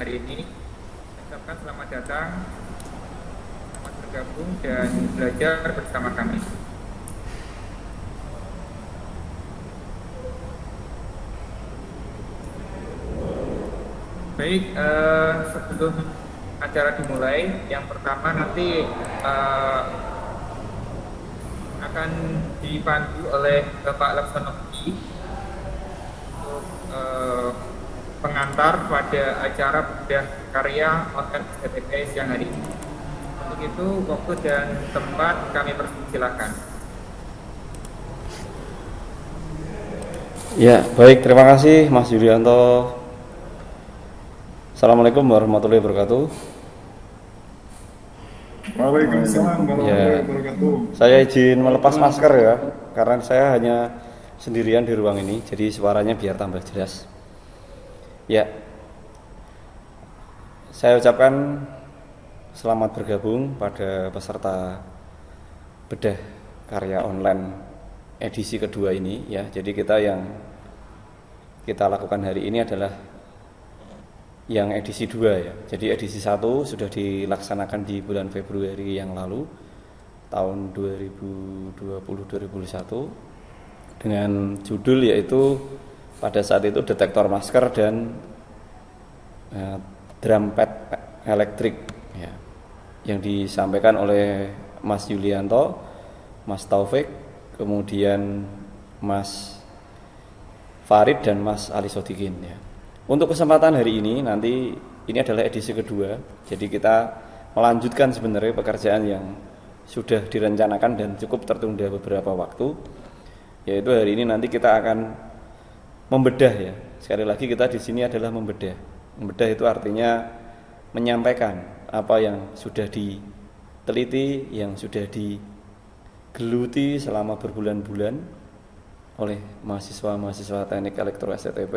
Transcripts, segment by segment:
hari ini. Saya ucapkan selamat datang, selamat bergabung dan belajar bersama kami. Baik, sebelum acara dimulai, yang pertama nanti akan dipandu oleh Bapak Laksono Budi untuk pengantar pada acara bedah karya online STTP siang hari ini. Untuk itu, waktu dan tempat kami persilakan. Ya, baik, terima kasih Mas Yulianto. Assalamualaikum warahmatullahi wabarakatuh. Waalaikumsalam warahmatullahi wabarakatuh. Saya izin melepas masker ya, karena saya hanya sendirian di ruang ini, jadi suaranya biar tambah jelas. Ya, saya ucapkan selamat bergabung pada peserta bedah karya online edisi kedua ini ya. Jadi yang kita lakukan hari ini adalah yang edisi 2 ya. Jadi edisi 1 sudah dilaksanakan di bulan Februari yang lalu tahun 2020-2021 dengan judul yaitu pada saat itu detektor masker dan drum pad elektrik ya, yang disampaikan oleh Mas Yulianto, Mas Taufik, kemudian Mas Farid dan Mas Ali Sodikin ya. Untuk kesempatan hari ini nanti ini adalah edisi kedua. Jadi kita melanjutkan sebenarnya pekerjaan yang sudah direncanakan dan cukup tertunda beberapa waktu. Yaitu hari ini nanti kita akan membedah ya. Sekali lagi kita di sini adalah membedah. Membedah itu artinya menyampaikan apa yang sudah diteliti, yang sudah digeluti selama berbulan-bulan oleh mahasiswa-mahasiswa Teknik Elektro STTP.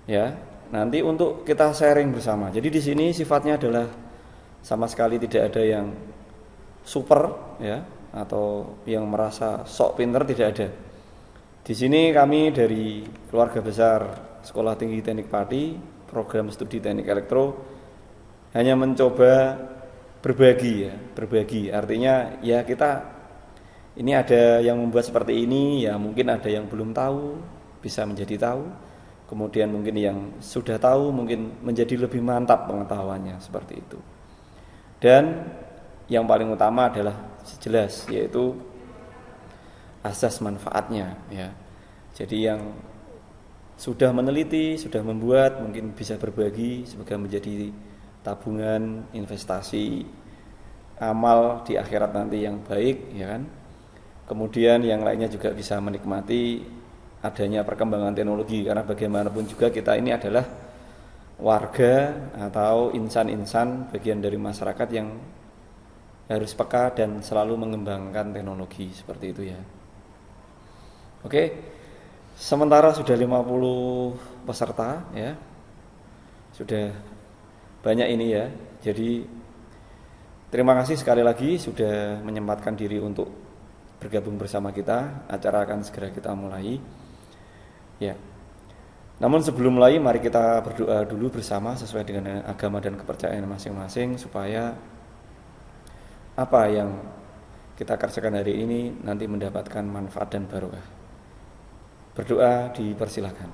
Ya, nanti untuk kita sharing bersama. Jadi di sini sifatnya adalah sama sekali tidak ada yang super ya atau yang merasa sok pinter, tidak ada. Di sini kami dari keluarga besar Sekolah Tinggi Teknik Pati, program studi Teknik Elektro hanya mencoba berbagi. Artinya ya kita ini ada yang membuat seperti ini, ya mungkin ada yang belum tahu, bisa menjadi tahu. Kemudian mungkin yang sudah tahu mungkin menjadi lebih mantap pengetahuannya seperti itu. Dan yang paling utama adalah jelas yaitu asas manfaatnya ya. Jadi yang sudah meneliti, sudah membuat mungkin bisa berbagi sebagai menjadi tabungan, investasi, amal di akhirat nanti yang baik ya kan. Kemudian yang lainnya juga bisa menikmati adanya perkembangan teknologi, karena bagaimanapun juga kita ini adalah warga atau insan-insan bagian dari masyarakat yang harus peka dan selalu mengembangkan teknologi seperti itu ya. Oke. Sementara sudah 50 peserta ya. Sudah banyak ini ya. Jadi terima kasih sekali lagi sudah menyempatkan diri untuk bergabung bersama kita. Acara akan segera kita mulai. Ya. Namun sebelum mulai mari kita berdoa dulu bersama sesuai dengan agama dan kepercayaan masing-masing supaya apa yang kita kerjakan hari ini nanti mendapatkan manfaat dan barokah. Berdoa dipersilakan.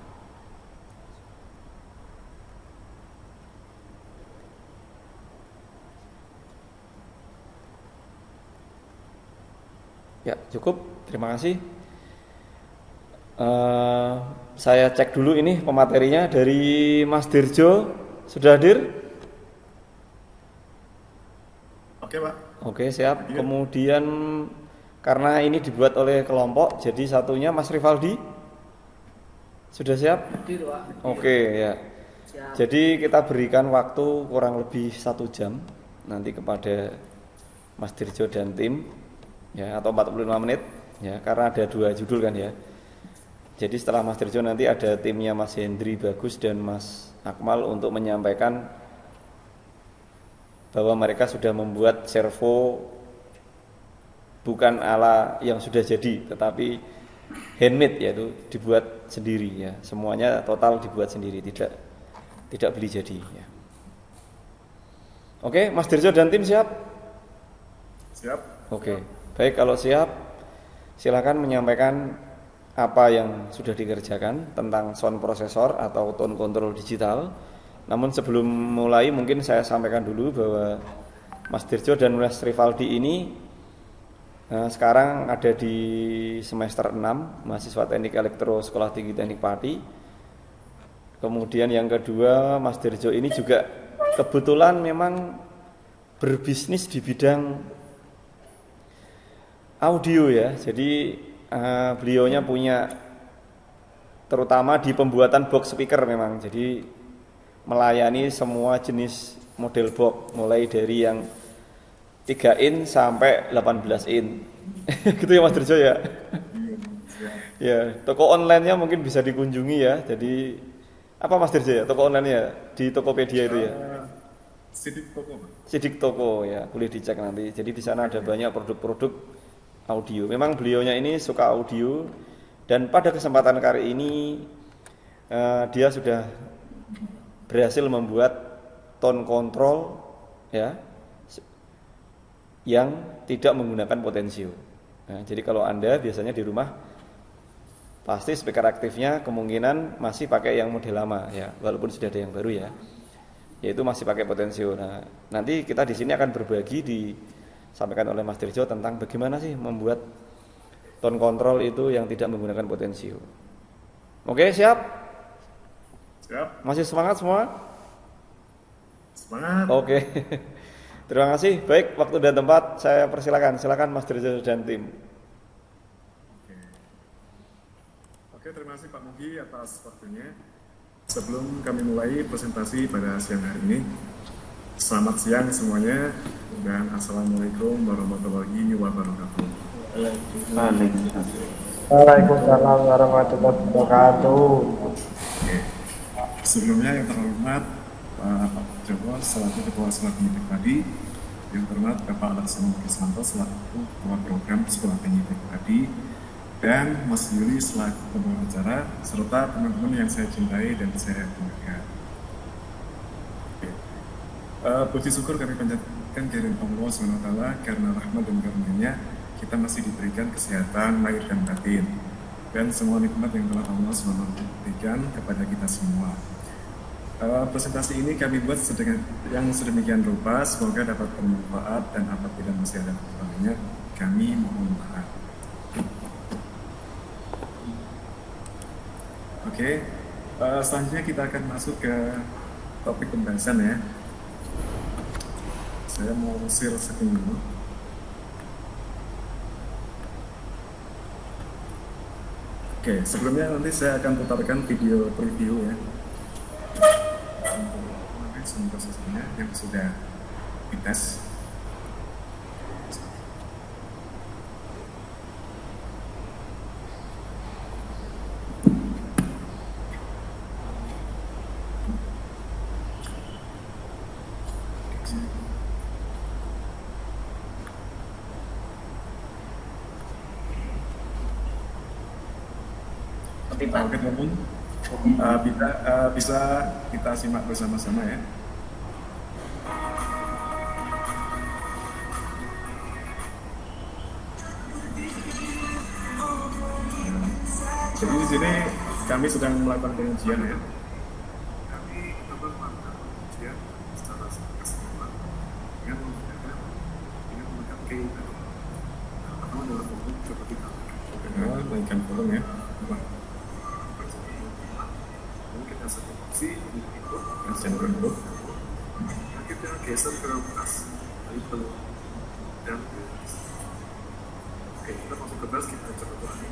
Ya, cukup. Terima kasih. Saya cek dulu ini pematerinya dari Mas Dirjo. Sudah hadir? Oke, Pak. Oke, siap. Kemudian karena ini dibuat oleh kelompok, jadi satunya Mas Rivaldi. Sudah siap? Hadir, Pak. Oke, ya. Siap. Jadi kita berikan waktu kurang lebih 1 jam nanti kepada Mas Dirjo dan tim ya, atau 45 menit ya, karena ada 2 judul kan ya. Jadi setelah Mas Dirjo nanti ada timnya Mas Hendri Bagus dan Mas Akmal untuk menyampaikan bahwa mereka sudah membuat servo bukan ala yang sudah jadi, tetapi handmade, yaitu dibuat sendiri ya. Semuanya total dibuat sendiri, tidak tidak beli jadi ya. Oke, Mas Dirjo dan tim siap? Siap. Oke, baik kalau siap silakan menyampaikan apa yang sudah dikerjakan tentang sound processor atau tone control digital. Namun sebelum mulai mungkin saya sampaikan dulu bahwa Mas Dirjo dan Mas Rivaldi ini sekarang ada di semester 6 mahasiswa Teknik Elektro Sekolah Tinggi Teknik Pati. Kemudian yang kedua, Mas Dirjo ini juga kebetulan memang berbisnis di bidang audio ya. Jadi beliaunya punya terutama di pembuatan box speaker memang. Jadi melayani semua jenis model box mulai dari yang 3 in sampai 18 in. Gitu ya Mas Dirjo ya. Ya, toko online-nya mungkin bisa dikunjungi ya. Jadi apa Mas Dirjo ya? Toko online-nya di Tokopedia itu ya. Sidik Toko, Pak. Sidik Toko ya, boleh dicek nanti. Jadi di sana ada banyak produk-produk audio. Memang beliaunya ini suka audio dan pada kesempatan kali ini dia sudah berhasil membuat tone control ya yang tidak menggunakan potensio. Nah, jadi kalau Anda biasanya di rumah pasti speaker aktifnya kemungkinan masih pakai yang model lama ya, walaupun sudah ada yang baru ya. Yaitu masih pakai potensio. Nah, nanti kita di sini akan berbagi disampaikan oleh Mas Dirjo tentang bagaimana sih membuat tone control itu yang tidak menggunakan potensio. Oke, siap? Siap. Masih semangat semua? Semangat. Oke. Terima kasih. Baik, waktu dan tempat saya persilakan. Silakan Mas Dirjo dan tim. Oke, terima kasih Pak Mugi atas waktunya. Sebelum kami mulai presentasi pada siang hari ini, selamat siang semuanya dan Assalamualaikum warahmatullahi wabarakatuh. Waalaikumsalam warahmatullahi wabarakatuh. Oke. Sebelumnya yang terhormat Pak Joko selaku Ketua Sekolah Tinggi Teknik Padi, yang terhormat Bapak Laksamana Krismanto selaku Ketua Program Sekolah Tinggi Teknik Padi, dan Mas Yuli selaku pembawa acara, serta teman-teman yang saya cintai dan saya banggakan. Puji syukur kami panjatkan kehadirat Allah SWT karena rahmat dan karunia-Nya kita masih diberikan kesehatan lahir dan batin dan semua nikmat yang telah Allah SWT berikan kepada kita semua. Presentasi ini kami buat yang sedemikian rupa, semoga dapat bermanfaat dan apabila masih ada kekurangannya, kami mohon maaf. Oke, selanjutnya kita akan masuk ke topik pembahasan ya. Saya mau share screen dulu. Oke, sebelumnya nanti saya akan putarkan video preview ya. Untuk prosesnya yang sudah dites. Oke teman-teman, bisa kita simak bersama-sama ya. Jadi di sini kami sedang melakukan pengujian ya. Kami melakukan pengujian secara keseluruhan dengan menggunakan key pertama adalah volume coba kita naikkan volume ya. Lalu kita satu opsi untuk input input. Dan kita geser ke bass dan oke, kita masuk ke bass, kita coba ulangi.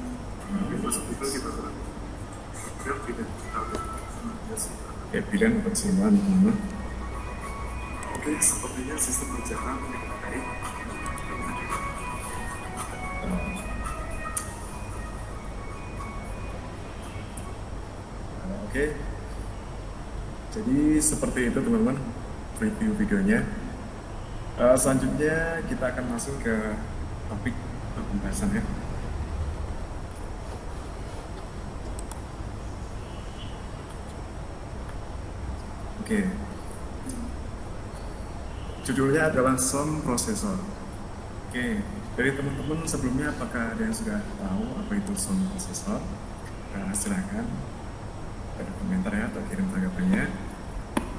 Oke, masuk itu kita ulangi. Kemudian pilihan oke, pilihan keseimbangan teman-teman. Oke, sepertinya sistem berjalan dengan baik. Oke, jadi seperti itu teman-teman review videonya. Selanjutnya kita akan masuk ke topik pembahasan ya. Oke. Judulnya adalah sound processor. Oke, dari teman-teman sebelumnya apakah ada yang sudah tahu apa itu sound processor? Silahkan ada komentar ya atau kirim tanggapannya.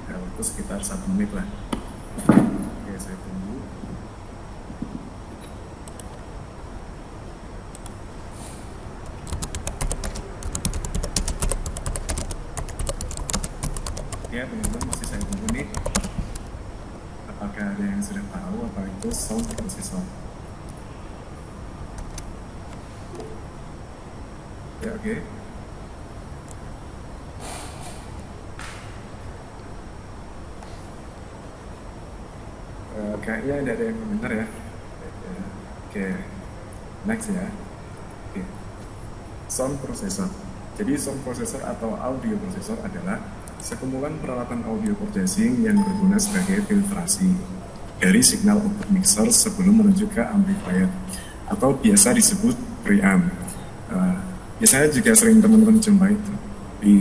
Waktu sekitar 1 menit lah. Oke, saya tunggu. Ya teman-teman, masih saya tunggu nih. Apakah ada yang sudah tahu apa itu sound processor? Ya, oke. Kayaknya tidak ada yang komentar ya. Oke, next ya. Oke. Sound processor. Jadi sound processor atau audio processor adalah sekumpulan peralatan audio processing yang berguna sebagai filtrasi dari signal output mixer sebelum menuju ke amplifier atau biasa disebut preamp. Biasanya juga sering teman-teman jumpai itu di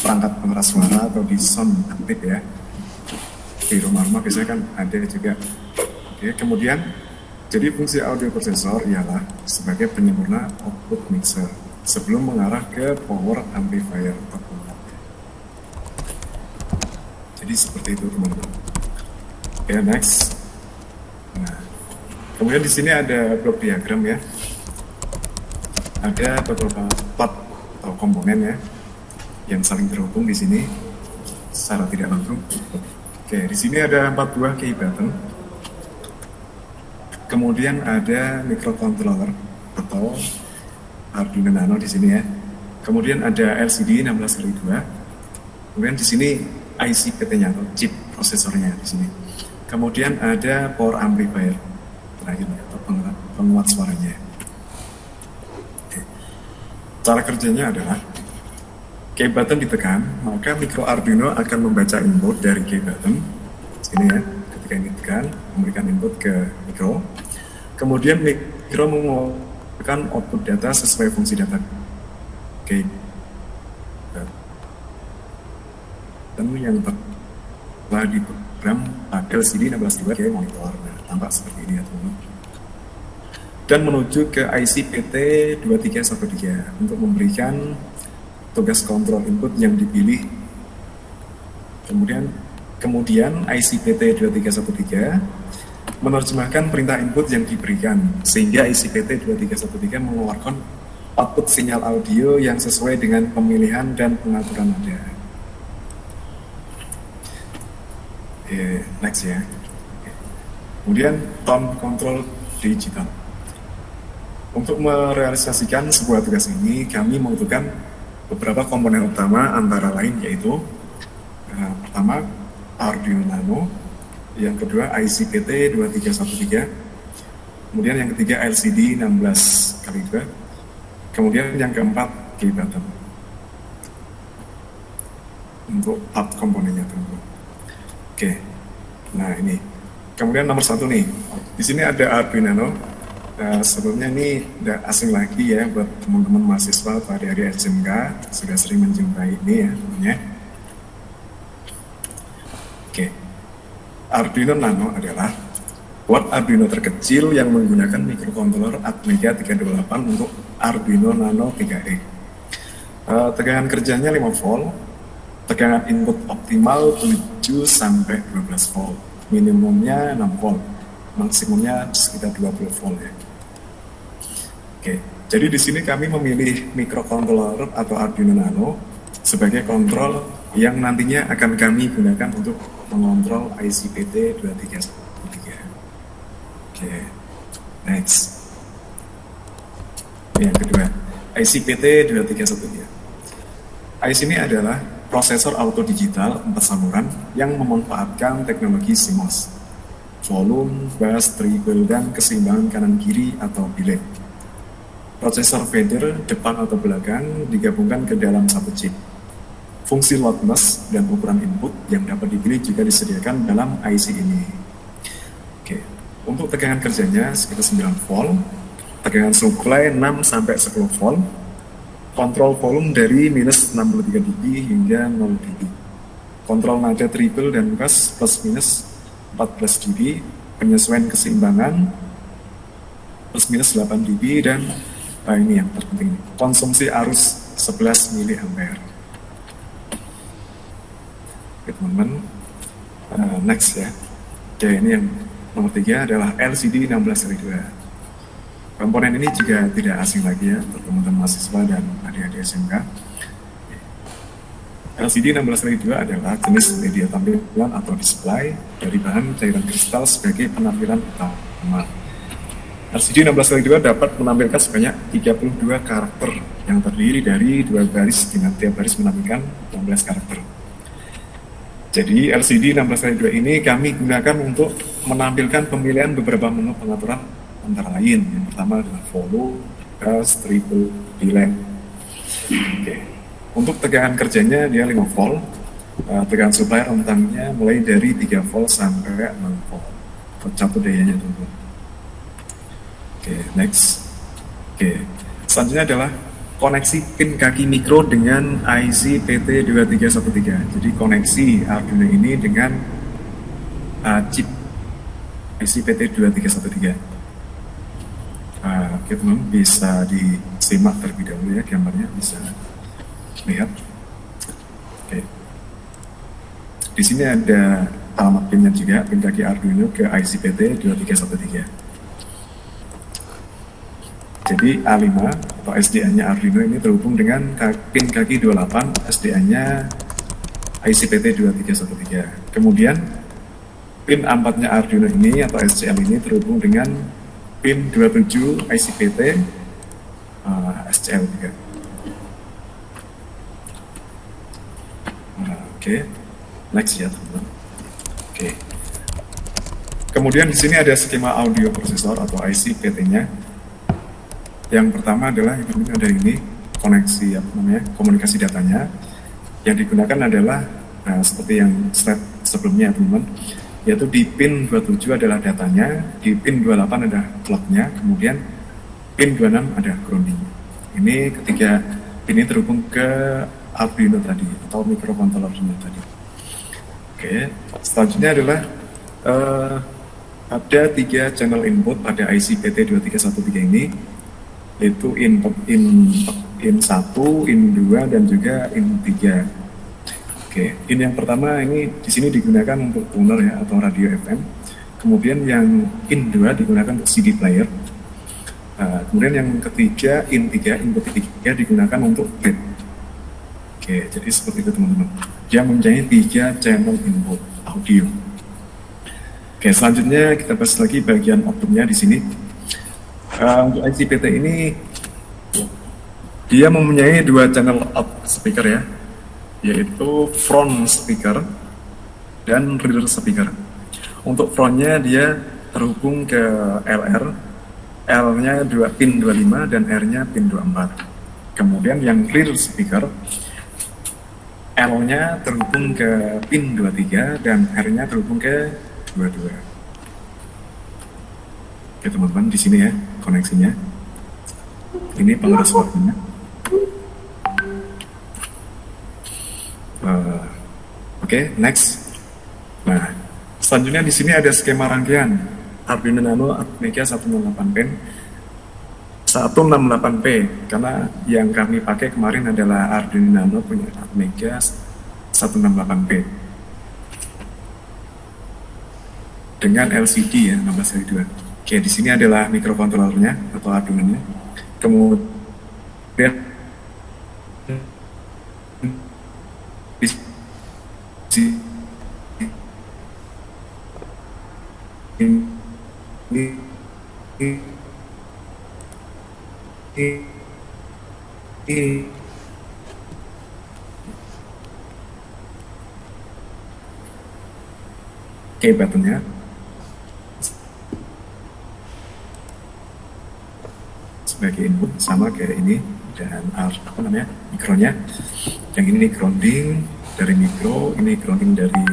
perangkat pengeras suara atau di sound aktif ya. Di rumah-rumah biasanya kan ada juga. Oke, kemudian jadi fungsi audio processor ialah sebagai penyempurna output mixer sebelum mengarah ke power amplifier atau penguat. Jadi seperti itu teman-teman. Oke, next. Nah, kemudian di sini ada blok diagram ya. Ada beberapa part atau komponen ya yang saling terhubung di sini secara tidak langsung. Oke, di sini ada 4 buah key button. Kemudian ada microcontroller atau Arduino Nano di sini ya. Kemudian ada LCD 16x2. Kemudian di sini IC PT-nya atau chip prosesornya di sini. Kemudian ada power amplifier terakhir atau penguat suaranya. Oke. Cara kerjanya adalah key button ditekan, maka micro Arduino akan membaca input dari key button sini ya. Ketika ini ditekan, memberikan input ke micro. Kemudian micro mengeluarkan output data sesuai fungsi data key button yang telah diprogram pada LCD 16x2 kayak monitor. Nah, tampak seperti ini ya teman-teman. Dan menuju ke IC PT 2313 untuk memberikan tugas kontrol input yang dipilih. Kemudian IC PT 2313 menerjemahkan perintah input yang diberikan sehingga IC PT 2313 mengeluarkan output sinyal audio yang sesuai dengan pemilihan dan pengaturan nada. Next ya. Kemudian tone control digital. Untuk merealisasikan sebuah tugas ini, kami membutuhkan beberapa komponen utama antara lain yaitu pertama Arduino Nano, yang kedua IC PT 2313, kemudian yang ketiga LCD 16x2, kemudian yang keempat key button. Untuk part komponennya teman-teman. Oke, nah ini. Kemudian nomor 1 nih, di sini ada Arduino Nano. Sebelumnya ini udah asing lagi ya buat teman-teman mahasiswa atau adik-adik SMK, sudah sering menjumpai ini ya namanya. Oke, Arduino Nano adalah board Arduino terkecil yang menggunakan microcontroller Atmega 328 untuk Arduino Nano 3E. Tegangan kerjanya 5 volt, tegangan input optimal 7 sampai 12 volt, minimumnya 6 volt, maksimumnya sekitar 20 volt ya. Oke, jadi di sini kami memilih microcontroller atau Arduino Nano sebagai kontrol yang nantinya akan kami gunakan untuk mengontrol IC PT 2313. Oke, next. Yang kedua, IC PT 2313. IC ini adalah prosesor auto digital 4 saluran yang memanfaatkan teknologi CMOS, volume, bass, treble, dan keseimbangan kanan kiri atau delay. Prosesor fader depan atau belakang digabungkan ke dalam satu chip. Fungsi loudness dan ukuran input yang dapat dipilih juga disediakan dalam IC ini. Oke, untuk tegangan kerjanya sekitar 9 volt, tegangan supply 6 sampai 10 volt, kontrol volume dari minus 63 dB hingga 0 dB. kontrol nada treble dan bass plus minus 14 dB, penyesuaian keseimbangan plus minus 8 dB, dan ini yang terpenting, konsumsi arus 11 mA. Oke teman-teman, next ya. Oke, ini yang nomor 3 adalah LCD 16x2. Komponen ini juga tidak asing lagi ya untuk teman-teman mahasiswa dan adik-adik SMK. LCD 16x2 adalah jenis media tampilan atau display dari bahan cairan kristal sebagai penampilan utama. LCD 16x2 dapat menampilkan sebanyak 32 karakter yang terdiri dari 2 baris dengan tiap baris menampilkan 16 karakter. Jadi LCD 16x2 ini kami gunakan untuk menampilkan pemilihan beberapa menu pengaturan antara lain. Yang pertama adalah volume, bass, treble, delay. Oke. Untuk tegangan kerjanya dia 5 volt. Tegangan supply rentangnya mulai dari 3 volt sampai 6 volt. Catur dayanya dulu. Oke, next. Oke, selanjutnya adalah koneksi pin kaki mikro dengan IC PT2313. Jadi koneksi Arduino ini dengan chip IC PT2313. Oke teman, bisa disimak terlebih dahulu ya gambarnya, bisa lihat. Oke. Di sini ada alamat pinnya juga, pin kaki Arduino ke IC PT2313. Jadi A5 atau SDA-nya Arduino ini terhubung dengan pin kaki 28, SDA-nya ICPT2313. Kemudian pin A4-nya Arduino ini atau SCL ini terhubung dengan pin 27 ICPT SCL juga. Oke, next ya teman-teman. Oke. Kemudian di sini ada skema audio prosesor atau ICPT-nya. Yang pertama adalah yang penting ada ini koneksi komunikasi datanya. Yang digunakan adalah seperti yang slide sebelumnya teman-teman, yaitu di pin 27 adalah datanya, di pin 28 ada clock-nya, kemudian pin 26 ada grounding. Ini ketiga pin ini terhubung ke Arduino tadi atau microcontroller-nya tadi. Oke, selanjutnya adalah ada 3 channel input pada IC PT2313 ini, yaitu in 1, in 2, dan juga in 3. Oke, in yang pertama ini di sini digunakan untuk tuner ya atau radio FM. Kemudian yang in 2 digunakan untuk CD player. Kemudian yang ketiga in 3, input 3 digunakan untuk bit. Oke, jadi seperti itu teman-teman. Dia mempunyai 3 channel input audio. Oke, selanjutnya kita bahas lagi bagian outputnya di sini. Untuk ICPT ini dia mempunyai 2 channel out speaker ya, yaitu front speaker dan rear speaker. Untuk frontnya dia terhubung ke LR, L-nya pin 25 dan R-nya pin 24. Kemudian yang rear speaker, L-nya terhubung ke pin 23 dan R-nya terhubung ke 22. Oke teman-teman, di sini ya koneksinya. Ini pengeras waktunya. Oke, next. Nah, selanjutnya di sini ada skema rangkaian Arduino Nano Atmega 168P 168P, karena yang kami pakai kemarin adalah Arduino Nano punya Atmega 168P dengan LCD ya 16x2. Oke, di sini adalah microcontrollernya atau Arduino-nya. Kemudian di Oke, buttonnya sebagai input sama kayak ini, dan mikronya. Yang ini grounding dari mikro, ini grounding dari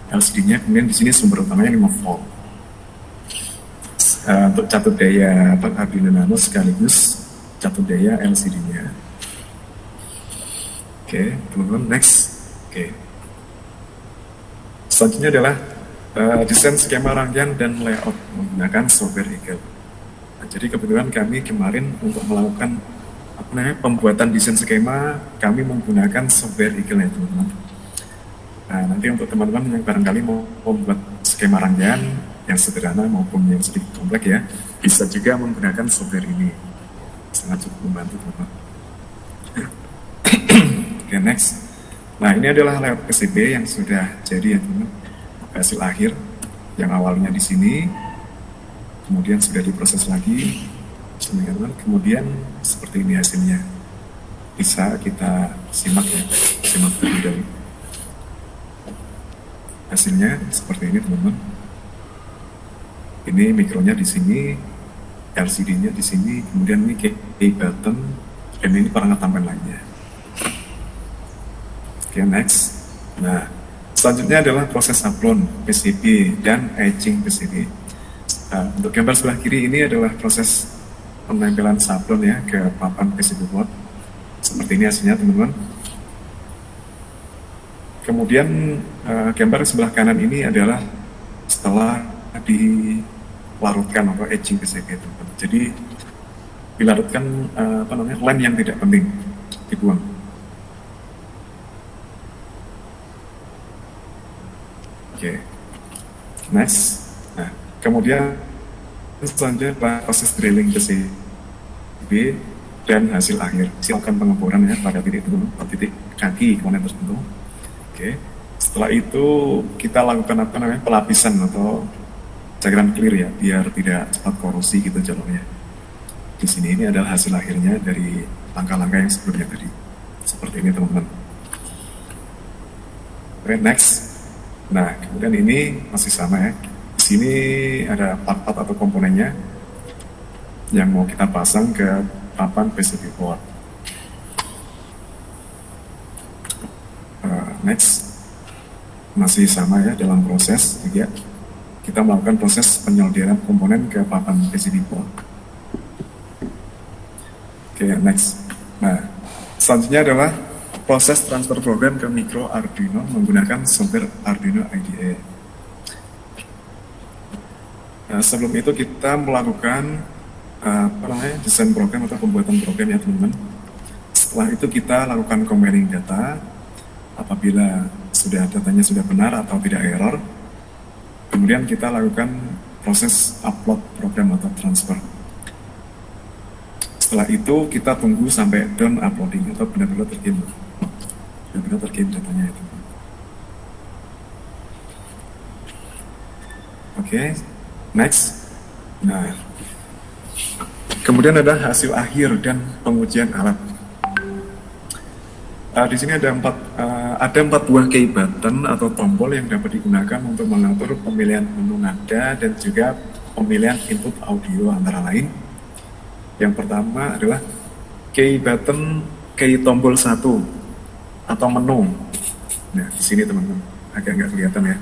LCD-nya. Kemudian di sini sumber utamanya 5 volt. Untuk catur daya Arduino Nano sekaligus catur daya LCD-nya. Oke, teman-teman, next. Oke. Selanjutnya adalah desain skema rangkaian dan layout menggunakan software Eagle. Nah, jadi kebetulan kami kemarin untuk melakukan pembuatan desain skema, kami menggunakan software Eagle ya teman-teman. Nah, nanti untuk teman-teman yang barangkali mau membuat skema rangkaian yang sederhana maupun yang sedikit kompleks ya, bisa juga menggunakan software ini. Sangat cukup membantu teman-teman. Oke, next. Nah, ini adalah layout PCB yang sudah jadi ya teman-teman. Hasil akhir yang awalnya di sini, kemudian sudah diproses lagi, teman-teman. Kemudian seperti ini hasilnya. Bisa kita simak ya, simak terlebih dahulu. Hasilnya seperti ini teman-teman. Ini mikronya di sini, LCD-nya di sini, kemudian ini key button, dan ini perangkat tambahan lainnya. Oke, next. Nah, selanjutnya adalah proses sablon PCB dan etching PCB. Untuk gambar sebelah kiri ini adalah proses penempelan sablon ya ke papan PCB board. Seperti ini hasilnya teman-teman. Kemudian gambar sebelah kanan ini adalah setelah dilarutkan atau etching PCB teman-teman. Jadi dilarutkan lem yang tidak penting dibuang. Oke, next. Nah, kemudian selanjutnya proses drilling PCB dan hasil akhir. Silakan pengeboran ya pada titik itu, titik kaki komponen tertentu. Oke, setelah itu kita lakukan pelapisan atau cairan clear ya, biar tidak cepat korosi gitu jalurnya. Di sini ini adalah hasil akhirnya dari langkah-langkah yang sebelumnya tadi. Seperti ini teman-teman. Oke, next. Nah, kemudian ini masih sama ya. Di sini ada part-part atau komponennya yang mau kita pasang ke papan PCB board. Next, masih sama ya dalam proses juga. Kita melakukan proses penyolderan komponen ke papan PCB board. Oke, next. Nah, selanjutnya adalah proses transfer program ke micro Arduino menggunakan software Arduino IDE. Nah, sebelum itu kita melakukan desain program atau pembuatan program ya teman-teman. Setelah itu kita lakukan compiling data. Apabila datanya sudah benar atau tidak error, kemudian kita lakukan proses upload program atau transfer. Setelah itu kita tunggu sampai done uploading atau benar-benar terkirim datanya itu. Oke, next. Nah, kemudian ada hasil akhir dan pengujian alat. Di sini ada empat buah key button atau tombol yang dapat digunakan untuk mengatur pemilihan menu nada dan juga pemilihan input audio antara lain. Yang pertama adalah key tombol 1 atau menu. Nah, di sini teman-teman agak nggak kelihatan ya.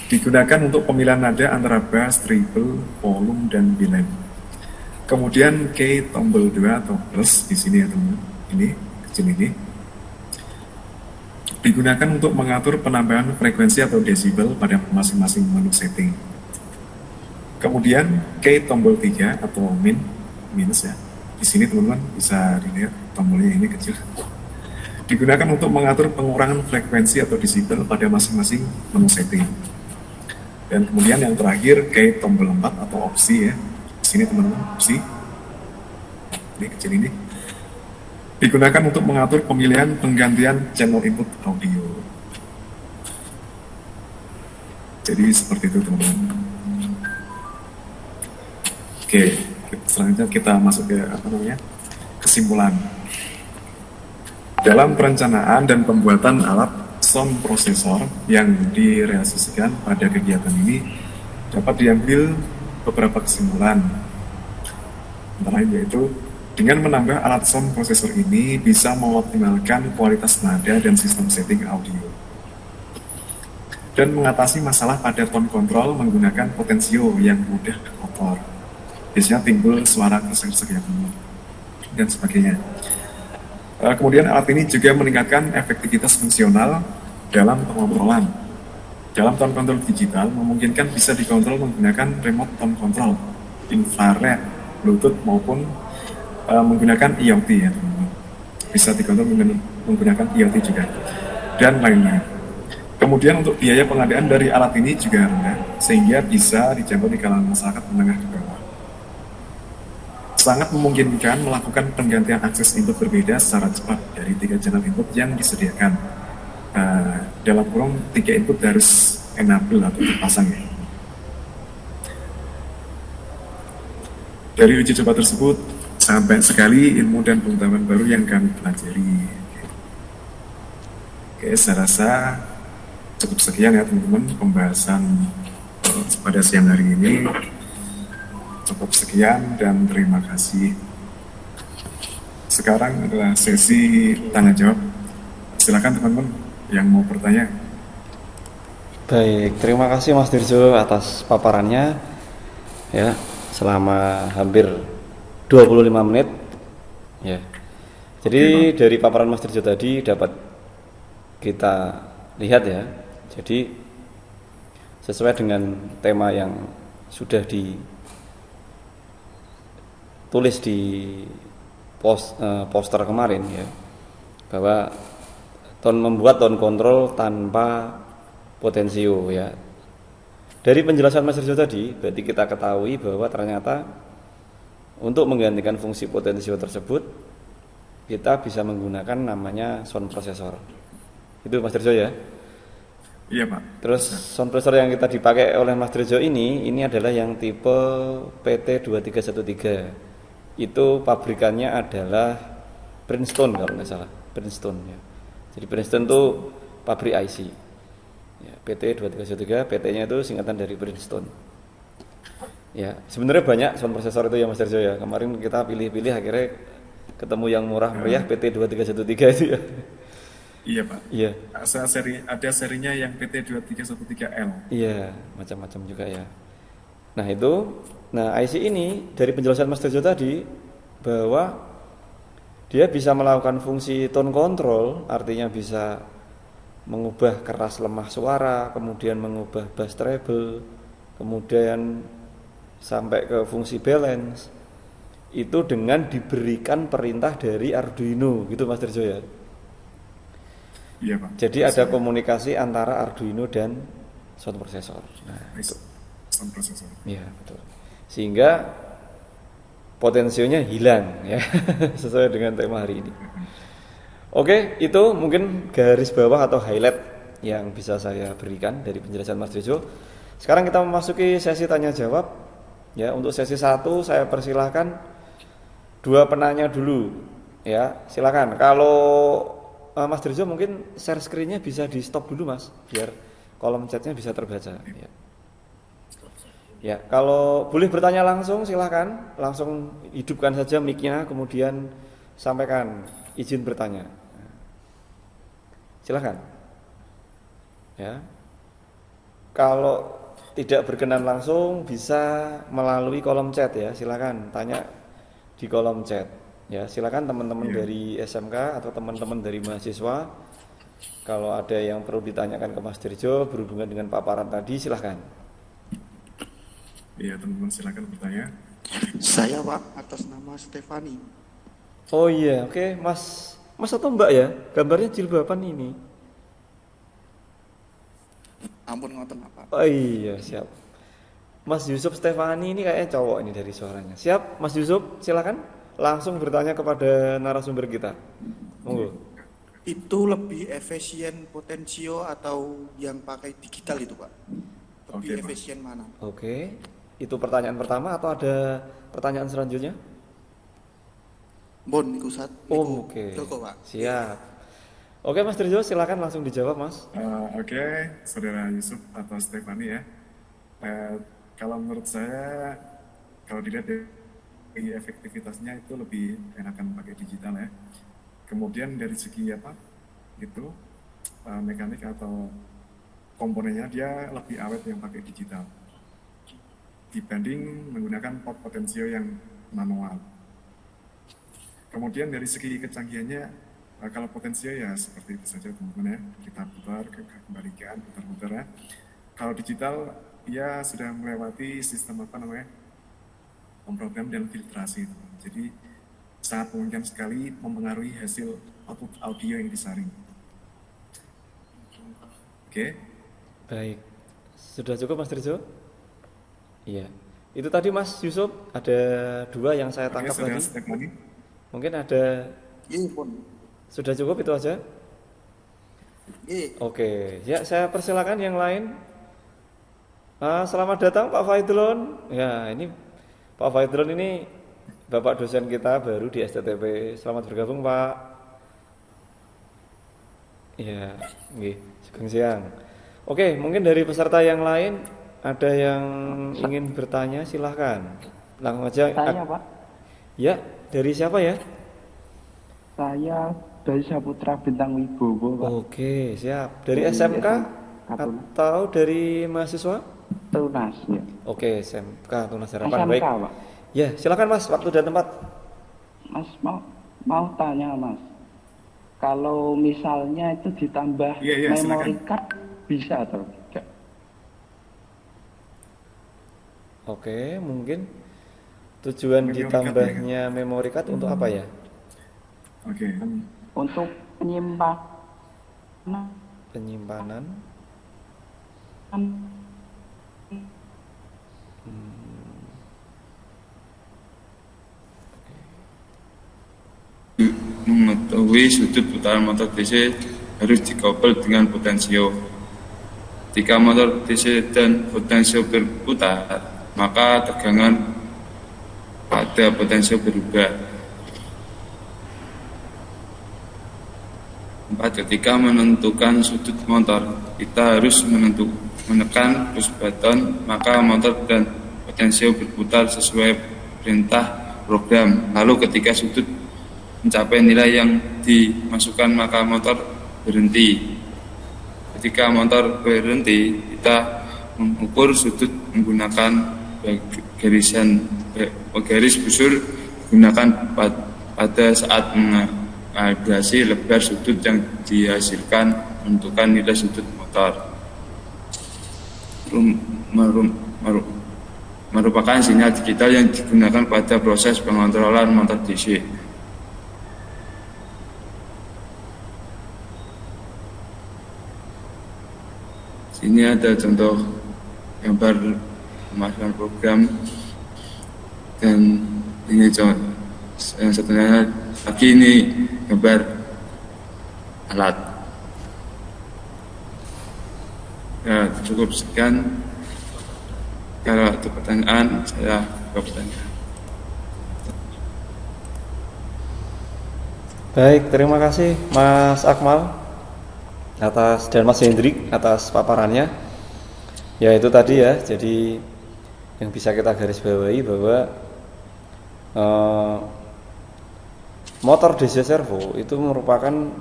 Digunakan untuk pemilihan nada antara bass, treble, volume, dan delay. Kemudian key tombol 2 atau plus di sini ya teman-teman. Ini kecil ini. Digunakan untuk mengatur penambahan frekuensi atau desibel pada masing-masing menu setting. Kemudian key tombol 3 atau minus ya. Di sini teman-teman bisa dilihat tombolnya ini kecil. Digunakan untuk mengatur pengurangan frekuensi atau desibel pada masing-masing menu setting. Dan kemudian yang terakhir key tombol 4 atau opsi ya. Di sini teman-teman opsi. Ini kecil ini. Digunakan untuk mengatur pemilihan penggantian channel input audio. Jadi seperti itu teman-teman. Oke, selanjutnya kita masuk ke kesimpulan. Dalam perencanaan dan pembuatan alat sound processor yang direalisasikan pada kegiatan ini dapat diambil beberapa kesimpulan. Antara lain yaitu dengan menambah alat sound processor ini bisa mengoptimalkan kualitas nada dan sistem setting audio dan mengatasi masalah pada tone control menggunakan potensio yang mudah kotor. Biasanya timbul suara kersek-kersek dan sebagainya. Kemudian alat ini juga meningkatkan efektivitas fungsional dalam pengontrolan Dalam tone control digital memungkinkan bisa dikontrol menggunakan remote tone control, infrared, Bluetooth maupun menggunakan IoT ya teman-teman. Bisa dikontrol menggunakan IoT juga dan lain-lain. Kemudian untuk biaya pengadaan dari alat ini juga rendah sehingga bisa dijangkau di kalangan masyarakat menengah ke bawah. Sangat memungkinkan melakukan penggantian akses input berbeda secara cepat dari 3 channel input yang disediakan. Dalam kurung 3 input harus enable atau dipasang ya. Dari uji coba tersebut sangat banyak sekali ilmu dan pengetahuan baru yang kami pelajari. Oke, saya rasa cukup sekian ya teman-teman pembahasan pada siang hari ini. Cukup sekian dan terima kasih. Sekarang adalah sesi tanya jawab. Silakan teman-teman yang mau bertanya. Baik, terima kasih Mas Dirjo atas paparannya ya, selama hampir 25 menit ya. Jadi dari paparan Mas Dirjo tadi dapat kita lihat ya. Jadi sesuai dengan tema yang sudah ditulis di poster kemarin ya, bahwa membuat tone control tanpa potensio ya. Dari penjelasan Mas Rizal tadi, berarti kita ketahui bahwa ternyata untuk menggantikan fungsi potensio tersebut kita bisa menggunakan namanya sound processor. Itu Mas Rizal ya? Iya Pak. Terus sound processor yang kita dipakai oleh Mas Rizal ini adalah yang tipe PT2313. Itu pabrikannya adalah Princeton kalau nggak salah, Princeton ya. Jadi Princeton itu pabrik IC. Ya, PT2313, PT-nya itu singkatan dari Princeton. Ya, sebenarnya banyak sound processor itu ya Mas Darjo ya. Kemarin kita pilih-pilih akhirnya ketemu yang murah meriah PT2313 itu ya. Iya Pak. Iya. Ada serinya yang PT2313L. Iya, macam-macam juga ya. Nah IC ini dari penjelasan Mas Darjo tadi bahwa dia bisa melakukan fungsi tone control, artinya bisa mengubah keras lemah suara, kemudian mengubah bass treble, kemudian sampai ke fungsi balance. Itu dengan diberikan perintah dari Arduino, gitu Mas Dirjo ya. Iya Pak. Jadi ada komunikasi antara Arduino dan sound processor. Nah, itu sound processor. Iya, betul. Sehingga potensionya hilang ya, sesuai dengan tema hari ini. Oke, itu mungkin garis bawah atau highlight yang bisa saya berikan dari penjelasan Mas Dirjo. Sekarang kita memasuki sesi tanya jawab. Ya, untuk sesi 1 saya persilahkan 2 penanya dulu. Ya, silakan. Kalau Mas Dirjo mungkin share screen-nya bisa di stop dulu Mas, biar kolom chat-nya bisa terbaca. Ya. Ya, kalau boleh bertanya langsung silakan, langsung hidupkan saja mic-nya, kemudian sampaikan izin bertanya. Silakan. Ya. Kalau tidak berkenan langsung bisa melalui kolom chat ya. Silakan tanya di kolom chat. Ya, silakan teman-teman dari SMK atau teman-teman dari mahasiswa. Kalau ada yang perlu ditanyakan ke Mas Dirjo berhubungan dengan paparan tadi silakan. Iya, teman-teman silakan bertanya. Saya Pak, atas nama Stefani. Oh iya, oke, Mas atau Mbak ya? Gambarnya jilbaban ini. Ampun ngoten Pak. Oh iya, siap. Mas Yusuf Stefani ini kayaknya cowok ini dari suaranya. Siap, Mas Yusuf, silakan langsung bertanya kepada narasumber kita. Monggo. Itu lebih efisien potensio atau yang pakai digital itu Pak? Lebih efisien mana? Oke. Itu pertanyaan pertama atau ada pertanyaan selanjutnya? Bon, niku sat. Oke. Pak. Siap. Oke Mas Dirjo, silakan langsung dijawab Mas. Oke, Saudara Yusuf atau Stefani ya. Kalau menurut saya, kalau dilihat dari efektivitasnya itu lebih enakan pakai digital ya. Kemudian dari segi mekanik atau komponennya dia lebih awet yang pakai digital dibanding menggunakan port potensio yang manual. Kemudian dari segi kecanggihannya, kalau potensio ya seperti itu saja teman-teman ya, kita putar, kembalikan, putar-putar ya. Kalau digital, ia sudah melewati sistem pemrogram dan filtrasi itu. Jadi sangat memungkinkan sekali mempengaruhi hasil output audio yang disaring. Oke. Baik. Sudah cukup Mas Tirzo? Iya. Itu tadi Mas Yusuf ada 2 yang saya Oke, tangkap sudah tadi. step lagi. Mungkin ada Iya, pun. sudah cukup itu aja. Iya. Oke, ya saya persilakan yang lain. Selamat datang Pak Faidlon. Ya, ini Pak Faidlon ini Bapak dosen kita baru di STTP. Selamat bergabung Pak. Ya, nggih, sugeng siang. Oke, mungkin dari peserta yang lain ada yang ingin bertanya, silahkan. Langsung aja. Saya Pak, Ya, dari siapa ya? saya dari Saputra Bintang Wibowo Pak. Oke, siap. Dari Dari SMK Katuna. atau dari mahasiswa? Tunas ya. Oke, SMK Tunas Harapan. SMK Baik. Pak. Ya, silakan Mas, waktu dan tempat. Mas mau tanya Mas, kalau misalnya itu ditambah Iya, memory silakan. card bisa atau tidak? Oke, mungkin tujuan Memory card ditambahnya memory card untuk apa ya? Oke. Untuk penyimpanan Penyimpanan. Mengetahui sudut putaran motor DC harus dikoppel dengan potensio. Jika motor DC dan potensio berputar, maka tegangan pada potensio berubah. 4. Ketika menentukan sudut motor, kita harus menekan push button, maka motor dan potensio berputar sesuai perintah program. Lalu ketika sudut mencapai nilai yang dimasukkan, maka motor berhenti. Ketika motor berhenti, kita mengukur sudut menggunakan garis busur digunakan pada saat mengadasi lebar sudut yang dihasilkan menentukan nilai sudut motor. Merupakan sinyal digital yang digunakan pada proses pengontrolan motor DC. Sini ada contoh gambar pemasangan program, dan ini contoh yang satunya lagi, ini gambar alat. Ya, cukup sekian. Kalau ada pertanyaan, saya bertanya. Baik, terima kasih Mas Akmal dan Mas Hendrik atas paparannya. Ya itu tadi ya, jadi yang bisa kita garis bawahi bahwa motor DC servo itu merupakan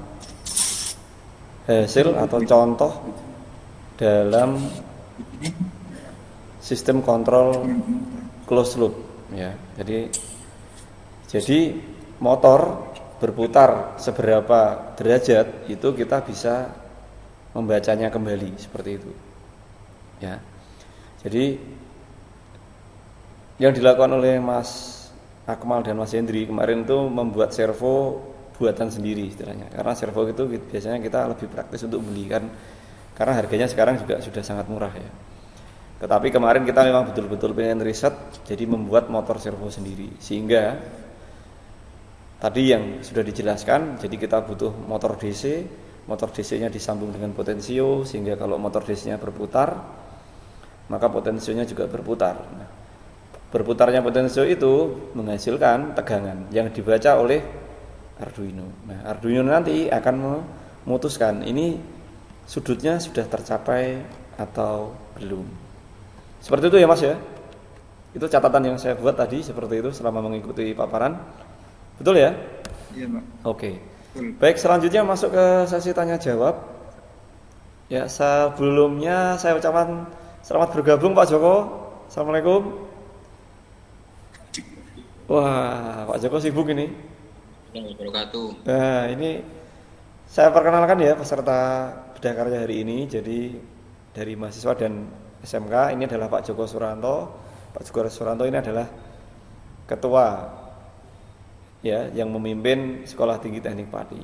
hasil atau contoh dalam sistem kontrol closed loop ya. Jadi motor berputar seberapa derajat itu kita bisa membacanya kembali seperti itu ya. Jadi yang dilakukan oleh Mas Akmal dan Mas Hendri kemarin itu membuat servo buatan sendiri istilahnya, karena servo itu biasanya kita lebih praktis untuk beli kan, karena harganya sekarang juga sudah sangat murah ya. Tetapi kemarin kita memang betul-betul pengen riset, jadi membuat motor servo sendiri, sehingga tadi yang sudah dijelaskan, jadi kita butuh motor DC, motor DC-nya disambung dengan potensio, sehingga kalau motor DC-nya berputar, maka potensionya juga berputar. Nah, berputarnya potensio itu menghasilkan tegangan yang dibaca oleh Arduino. Nah, Arduino nanti akan memutuskan ini sudutnya sudah tercapai atau belum. Seperti itu ya Mas ya. Itu catatan yang saya buat tadi seperti itu selama mengikuti paparan. Betul ya? Iya, Pak. Oke. Baik, selanjutnya masuk ke sesi tanya jawab. Ya, sebelumnya saya ucapkan selamat bergabung Pak Joko. Assalamualaikum. Wah, Pak Joko sibuk ini. Nah, ini saya perkenalkan ya peserta Bedah Karya hari ini. Jadi dari mahasiswa dan SMK. Ini adalah Pak Joko Suranto. Pak Joko Suranto ini adalah ketua ya yang memimpin Sekolah Tinggi Teknik Padi.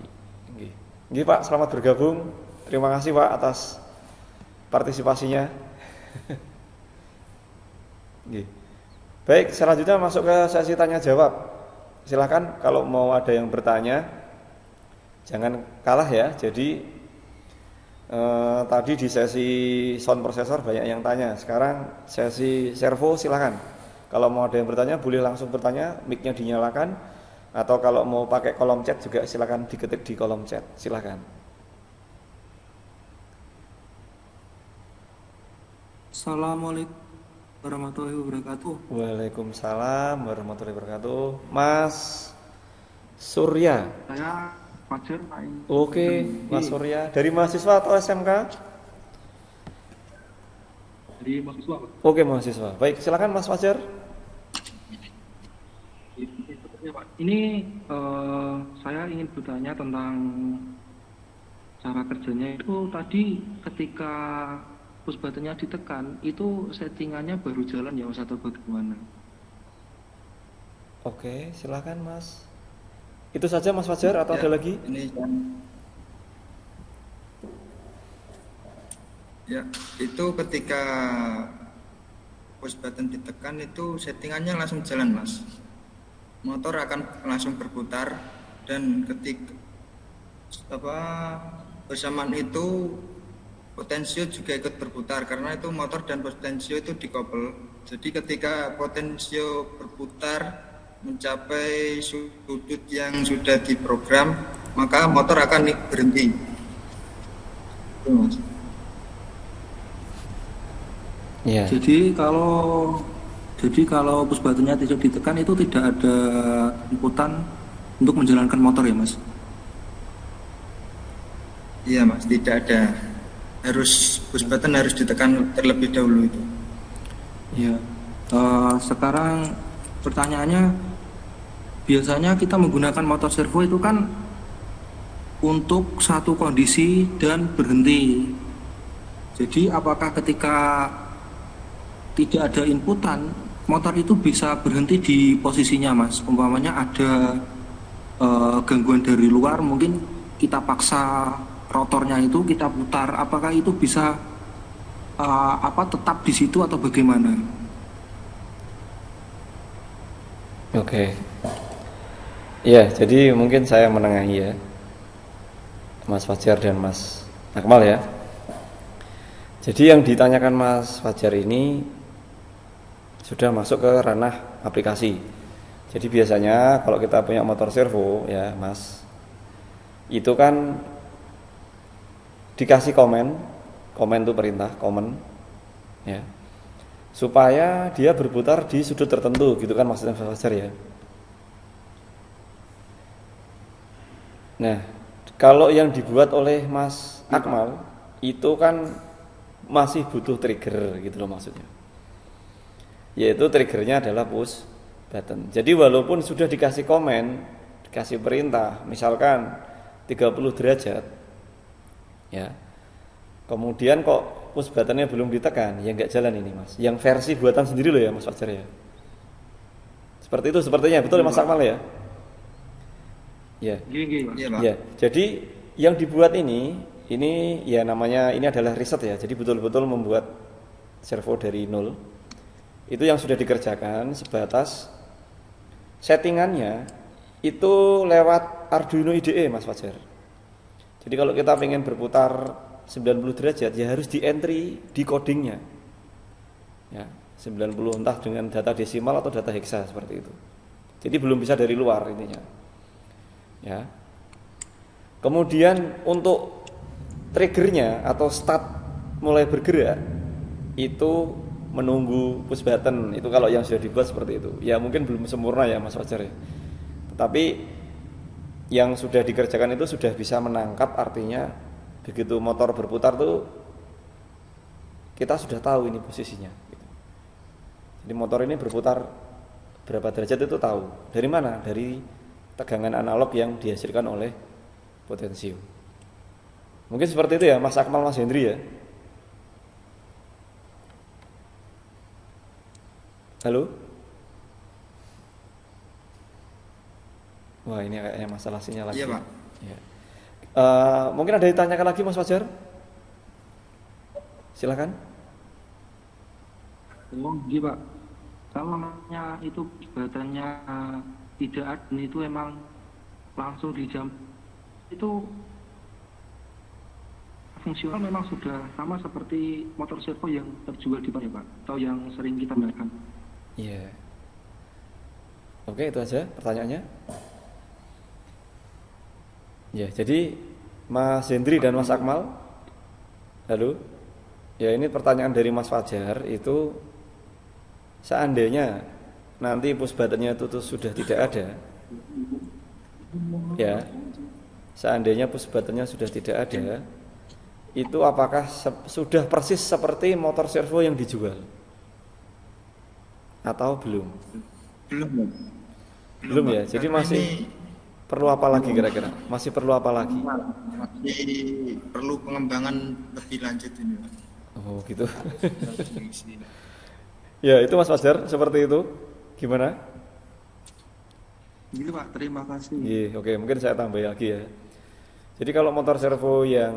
Nggih Pak, selamat bergabung. Terima kasih Pak atas partisipasinya. Nggih. Baik, selanjutnya masuk ke sesi tanya jawab. Silakan kalau mau ada yang bertanya, jangan kalah ya. Jadi tadi di sesi sound processor banyak yang tanya. Sekarang sesi servo silakan. Kalau mau ada yang bertanya boleh langsung bertanya, mic-nya dinyalakan. Atau kalau mau pakai kolom chat juga silakan diketik di kolom chat. Silakan. Assalamualaikum warahmatullahi wabarakatuh. Waalaikumsalam warahmatullahi wabarakatuh. Mas Surya. Saya Fajar. Oke, Mas Surya. Dari mahasiswa atau SMK? Dari mahasiswa, Pak. Oke, mahasiswa. Baik, silakan Mas Fajar. Ini saya ingin bertanya tentang cara kerjanya itu tadi ketika push buttonnya ditekan itu settingannya baru jalan ya Mas atau bagaimana? Oke, silakan Mas. Itu saja Mas Fajar atau Ya, ada lagi? Ini ya, itu ketika push button ditekan itu settingannya langsung jalan Mas. Motor akan langsung berputar dan ketika bersamaan itu potensio juga ikut berputar karena itu motor dan potensio itu dikoppel. Jadi ketika potensio berputar mencapai sudut yang sudah diprogram, maka motor akan berhenti. Itu, Mas. Iya. Jadi kalau push buttonnya tidak ditekan itu tidak ada inputan untuk menjalankan motor ya Mas? Iya Mas, tidak ada. Push button harus ditekan terlebih dahulu itu. Ya. Sekarang pertanyaannya, biasanya kita menggunakan motor servo itu kan untuk satu kondisi dan berhenti. Jadi apakah ketika tidak ada inputan, motor itu bisa berhenti di posisinya Mas? Umpamanya ada gangguan dari luar, mungkin kita paksa rotornya itu kita putar, apakah itu bisa tetap di situ atau bagaimana? Oke. Iya, jadi mungkin saya menengahi ya, Mas Fajar dan Mas Akmal ya. Jadi yang ditanyakan Mas Fajar ini sudah masuk ke ranah aplikasi. Jadi biasanya kalau kita punya motor servo ya Mas, itu kan dikasih komen itu perintah, komen ya, supaya dia berputar di sudut tertentu gitu kan maksudnya Mas Fajar ya. Nah, kalau yang dibuat oleh Mas Akmal itu kan masih butuh trigger gitu loh maksudnya. Yaitu triggernya adalah push button. Jadi walaupun sudah dikasih komen, dikasih perintah, misalkan 30 derajat ya, kemudian kok push buttonnya belum ditekan, ya nggak jalan ini Mas. Yang versi buatan sendiri loh ya Mas Fajar ya. Seperti itu sepertinya, betul Mas Akmal ya? Ya. Ya. Jadi yang dibuat ini ya namanya, ini adalah riset ya. Jadi betul-betul membuat servo dari nol. Itu yang sudah dikerjakan sebatas settingannya itu lewat Arduino IDE Mas Fajar. Jadi kalau kita pengen berputar 90 derajat ya harus di entry di codingnya. Ya, 90 entah dengan data desimal atau data heksa seperti itu. Jadi belum bisa dari luar intinya. Ya. Kemudian untuk triggernya atau start mulai bergerak itu menunggu push button. Itu kalau yang sudah dibuat seperti itu. Ya mungkin belum sempurna ya Mas Fajar ya. Tetapi yang sudah dikerjakan itu sudah bisa menangkap, artinya begitu motor berputar tuh kita sudah tahu ini posisinya. Jadi motor ini berputar berapa derajat itu tahu. Dari mana? Dari tegangan analog yang dihasilkan oleh potensio. Mungkin seperti itu ya Mas Akmal, Mas Hendri ya. Halo? Wah, ini kayaknya masalah sinyal lagi. Iya, Pak. Ya. Mungkin ada yang ditanyakan lagi Mas Fajar? Silakan. Oh, iya Pak. Kalau namanya itu badannya tidak adil itu emang langsung di jam itu fungsional memang sudah sama seperti motor servo yang terjual di Pak, ya, Pak, atau yang sering kita gunakan. Iya. Oke, itu aja pertanyaannya. Ya, jadi Mas Hendri dan Mas Akmal. Halo. Ya, ini pertanyaan dari Mas Fajar itu seandainya nanti push buttonnya itu tuh sudah tidak ada. Ya. Seandainya push buttonnya sudah tidak ada, itu apakah sudah persis seperti motor servo yang dijual? Atau belum? Belum ya. Jadi masih perlu apa lagi kira-kira? Masih perlu apa lagi? Masih perlu pengembangan lebih lanjut ini, Pak. Oh, gitu. Ya, itu Mas Fajar seperti itu. Gimana? Gitu Pak, terima kasih. Iya, oke, mungkin saya tambah lagi ya. Jadi kalau motor servo yang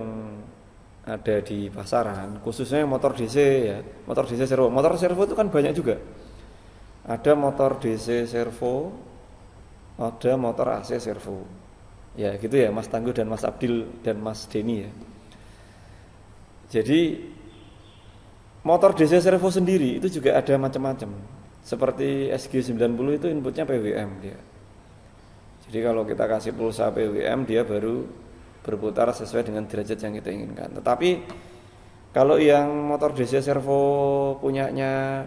ada di pasaran, khususnya motor DC ya, motor DC servo. Motor servo itu kan banyak juga. Ada motor DC servo, ada motor AC servo. Ya, gitu ya, Mas Tangguh dan Mas Abdil dan Mas Denny ya. Jadi motor DC servo sendiri itu juga ada macam-macam. Seperti SG90 itu inputnya PWM dia. Jadi kalau kita kasih pulsa PWM dia baru berputar sesuai dengan derajat yang kita inginkan. Tetapi kalau yang motor DC servo punyanya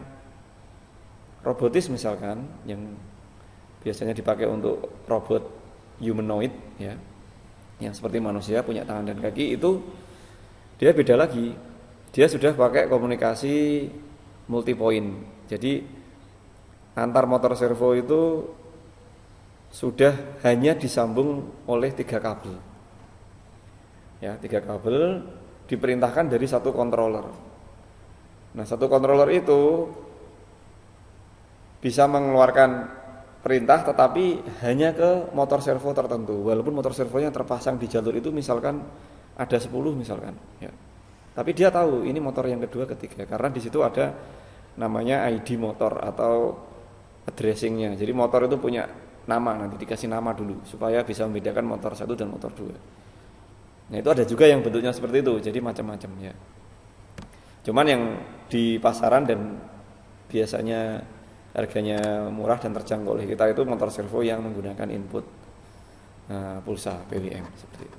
robotis misalkan, yang biasanya dipakai untuk robot humanoid ya, yang seperti manusia punya tangan dan kaki, itu dia beda lagi. Dia sudah pakai komunikasi multi point. Jadi antar motor servo itu sudah hanya disambung oleh 3 kabel. Ya, 3 kabel diperintahkan dari satu controller. Nah, satu controller itu bisa mengeluarkan perintah tetapi hanya ke motor servo tertentu. Walaupun motor servonya terpasang di jalur itu misalkan ada 10 misalkan, ya. Tapi dia tahu ini motor yang kedua, ketiga, karena di situ ada namanya ID motor atau addressingnya. Jadi motor itu punya nama, nanti dikasih nama dulu supaya bisa membedakan motor 1 dan motor 2. Nah, itu ada juga yang bentuknya seperti itu, jadi macam-macam ya. Cuman yang di pasaran dan biasanya harganya murah dan terjangkau oleh kita itu motor servo yang menggunakan input pulsa PWM seperti itu.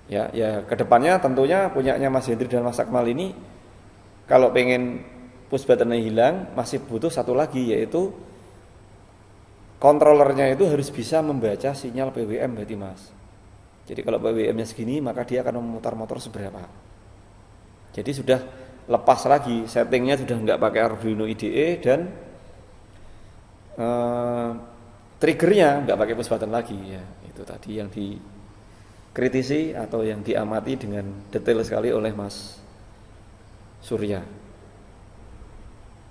Ya, kedepannya tentunya punyanya Mas Hendri dan Mas Akmal ini kalau pengen push buttonnya hilang masih butuh satu lagi, yaitu kontrolernya itu harus bisa membaca sinyal PWM berarti Mas. Jadi kalau PWM-nya segini maka dia akan memutar motor seberapa. Jadi sudah lepas lagi, settingnya sudah nggak pakai Arduino IDE dan triggernya nggak pakai push button lagi ya. Itu tadi yang dikritisi atau yang diamati dengan detail sekali oleh Mas Surya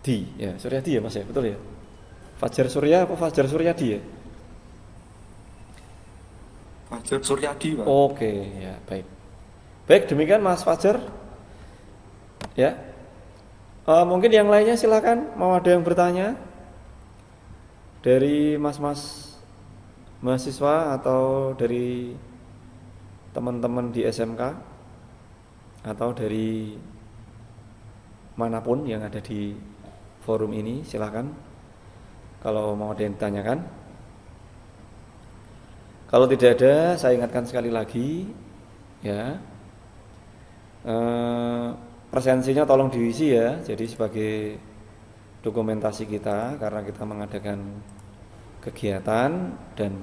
Suryadi ya Mas ya, betul ya? Fajar Surya apa Fajar Suryadi ya? Fajar Suryadi Pak. Oke, ya baik. Baik, demikian Mas Fajar. Ya. Mungkin yang lainnya silakan, mau ada yang bertanya dari mas-mas mahasiswa atau dari teman-teman di SMK atau dari manapun yang ada di forum ini, silakan. Kalau mau ada yang ditanyakan. Kalau tidak ada, saya ingatkan sekali lagi, ya, presensinya tolong diisi ya. Jadi sebagai dokumentasi kita, karena kita mengadakan kegiatan dan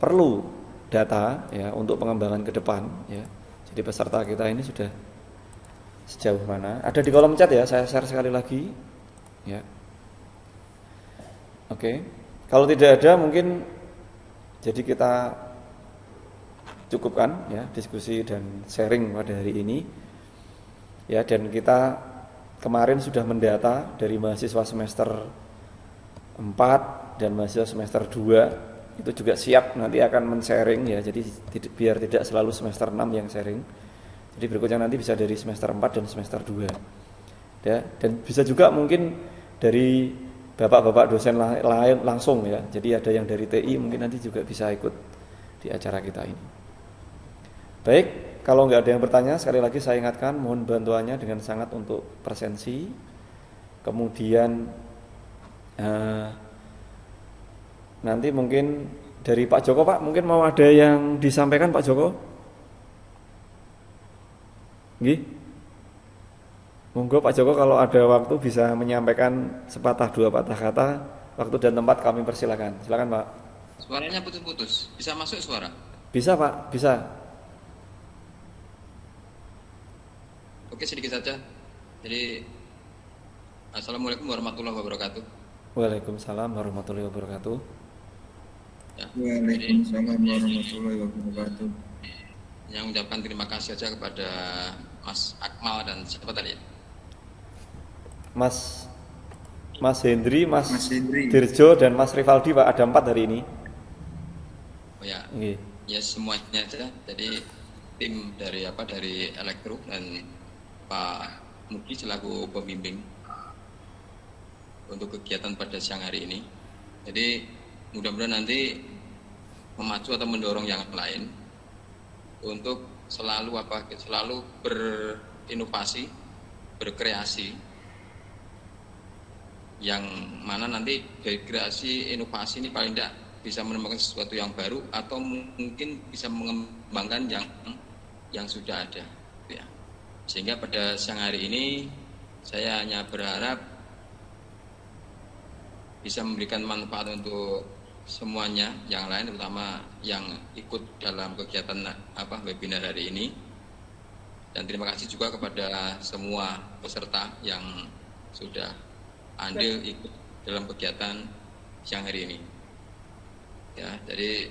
perlu data ya untuk pengembangan ke depan ya. Jadi peserta kita ini sudah sejauh mana? Ada di kolom chat ya, saya share sekali lagi, ya. Oke. Kalau tidak ada mungkin jadi kita cukupkan ya diskusi dan sharing pada hari ini. Ya, dan kita kemarin sudah mendata dari mahasiswa semester 4 dan mahasiswa semester 2 itu juga siap nanti akan men-sharing ya. Jadi biar tidak selalu semester 6 yang sharing. Jadi berikutnya nanti bisa dari semester 4 dan semester 2. Ya, dan bisa juga mungkin dari bapak-bapak dosen lain langsung ya. Jadi ada yang dari TI mungkin nanti juga bisa ikut di acara kita ini. Baik, kalau nggak ada yang bertanya, sekali lagi saya ingatkan mohon bantuannya dengan sangat untuk presensi. Kemudian nanti mungkin dari Pak Joko, Pak, mungkin mau ada yang disampaikan Pak Joko? Nggih. Monggo Pak Joko kalau ada waktu bisa menyampaikan sepatah dua patah kata, waktu dan tempat kami persilakan. Silakan Pak. Suaranya putus-putus. Bisa masuk suara? Bisa Pak, bisa. Oke, sedikit saja. Jadi Assalamualaikum warahmatullahi wabarakatuh. Waalaikumsalam warahmatullahi wabarakatuh. Ya, Waalaikumsalam warahmatullahi wabarakatuh. Yang mengucapkan terima kasih saja kepada Mas Akmal dan siapa tadi ya? Mas Hendri, Mas Hendri, Dirjo dan Mas Rivaldi Pak, ada 4 hari ini. Oh ya, Nggih. ya semuanya aja. Jadi tim dari Elektro dan Pak Mugi selaku pembimbing untuk kegiatan pada siang hari ini. Jadi mudah-mudahan nanti memacu atau mendorong yang lain untuk selalu berinovasi, berkreasi, yang mana nanti dari kreasi inovasi ini paling tidak bisa menemukan sesuatu yang baru atau mungkin bisa mengembangkan yang sudah ada ya. Sehingga pada siang hari ini saya hanya berharap bisa memberikan manfaat untuk semuanya, yang lain terutama yang ikut dalam kegiatan webinar hari ini. Dan terima kasih juga kepada semua peserta yang sudah andil ikut dalam kegiatan siang hari ini. Ya, jadi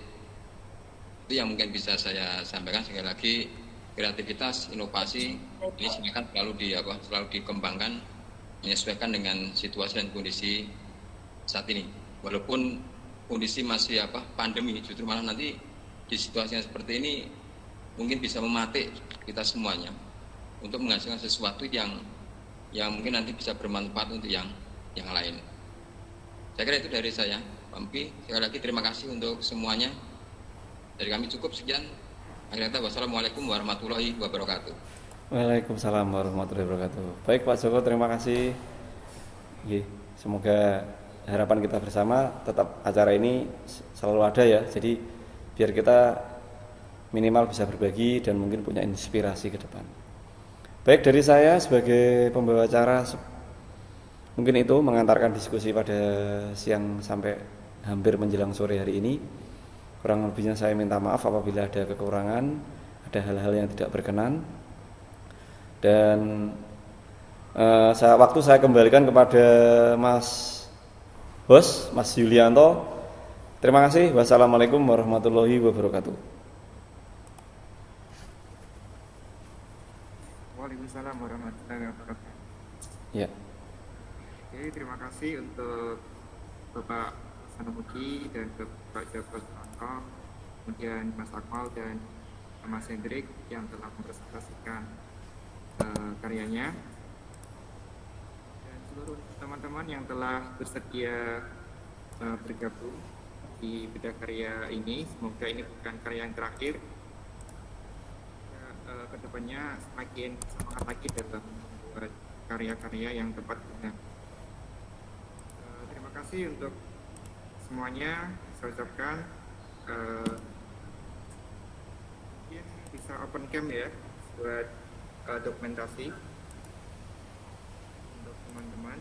itu yang mungkin bisa saya sampaikan. Sekali lagi, kreativitas, inovasi ini silakan selalu dikembangkan menyesuaikan dengan situasi dan kondisi saat ini. Walaupun kondisi masih pandemi, justru malah nanti di situasi yang seperti ini mungkin bisa mematik kita semuanya untuk menghasilkan sesuatu yang mungkin nanti bisa bermanfaat untuk yang lain. Saya kira itu dari saya, Pak Mpi. Sekali lagi terima kasih untuk semuanya. Dari kami cukup sekian. Akhirnya wassalamualaikum warahmatullahi wabarakatuh. Waalaikumsalam warahmatullahi wabarakatuh. Baik Pak Joko, terima kasih. Semoga harapan kita bersama tetap acara ini selalu ada ya. Jadi biar kita minimal bisa berbagi dan mungkin punya inspirasi ke depan. Baik, dari saya sebagai pembawa acara mungkin itu mengantarkan diskusi pada siang sampai hampir menjelang sore hari ini. Kurang lebihnya saya minta maaf apabila ada kekurangan, ada hal-hal yang tidak berkenan. Dan waktu saya kembalikan kepada Mas Bos, Mas Yulianto. Terima kasih. Wassalamualaikum warahmatullahi wabarakatuh. Waalaikumsalam warahmatullahi wabarakatuh. Ya. Oke, terima kasih untuk Bapak Sanuki dan Bapak Joko Suwanto, kemudian Mas Akmal dan Mas Hendrik yang telah mempresentasikan karyanya, dan seluruh teman-teman yang telah bersedia bergabung di Beda Karya ini. Semoga ini bukan karya yang terakhir. Kedepannya semakin semangat lagi dalam membuat karya-karya yang tepat guna. Terima kasih untuk semuanya. Saya ucapkan mungkin bisa open cam ya buat dokumentasi untuk teman-teman.